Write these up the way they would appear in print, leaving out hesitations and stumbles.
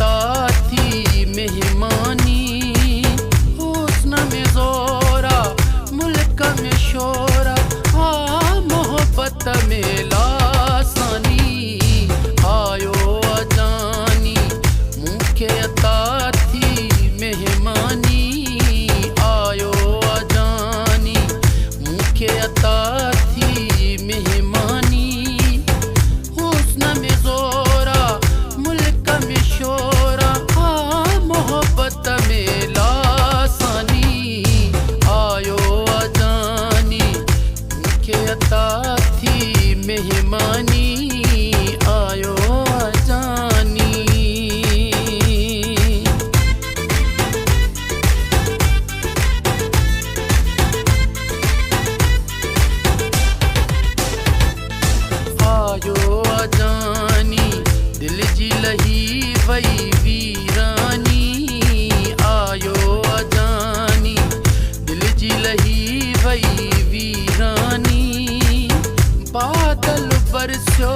अता थी मेहमानी। हुस्न में ज़ोरा मुल्क में शोरा मोहब्बत में लासानी। आयो अजानी मुखे अता थी मेहमानी। आयो अजानी मुखे अता थी मेहमानी। हुस्न में ज़ोरा मुल्क में शोरा मोहब्बत में लासानी। आयो अजानी मुखे अता थी मेहमानी। आयो अजानी। आयो अजानी दिल जी लही वई वीरानी। आयो अजानी दिल जी लही वई वीरानी। बादल बरस्यो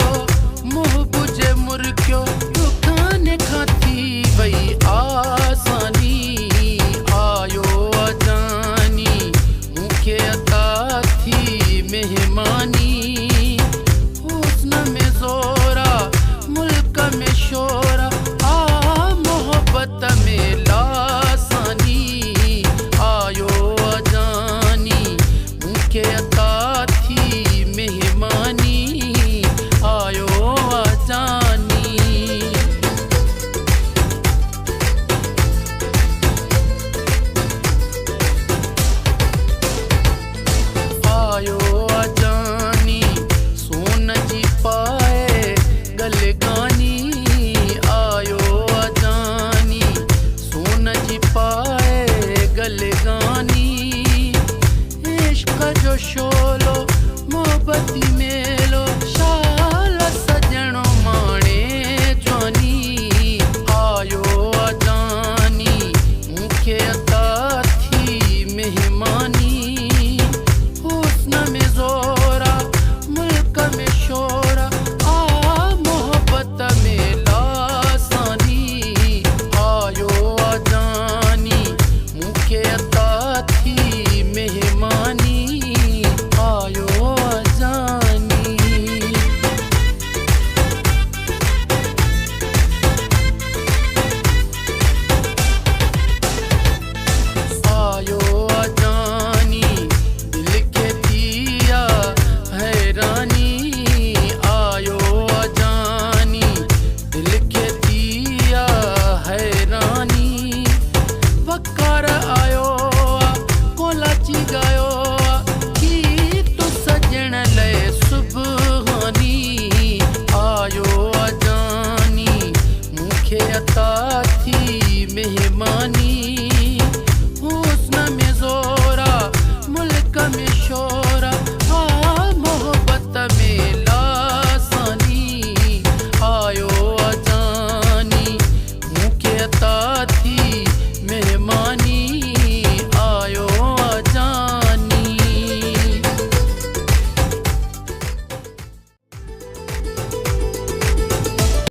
मुँह बुझे मुर्गियो दुकान खां थी वई आसानी। आयो अजानी मुखे अता थी मेहमानी। हुस्न में ज़ोरा मुल्क में शोरा मोहब्बत में लासानी। आयो अजानी मुखे अता थी मेहमानी। आयो अजानी। आयो अजानी सोन जी पाए गलगानी। आयो अजानी सोन जी पाए गलगानी। इश्क जो शोलो मोहब्बती मेलो शाल सजणो माणे जवानी। आयो अजानी मुखे अता थी मेहमानी। हुस्न में ज़ोरा मुल्क में शोरा मोहब्बत में लासानी। आयो अजानी मुखे अता थी मेहमानी। आयो अजानी। आयो अजानी दिल के दिया हैरानी। आयो अजानी दिल के दिया हैरानी। वकार आयो कोलाची गायो गीत सजण लय सुबहानी। आयो अजानी मुखे अता थी मेहमानी।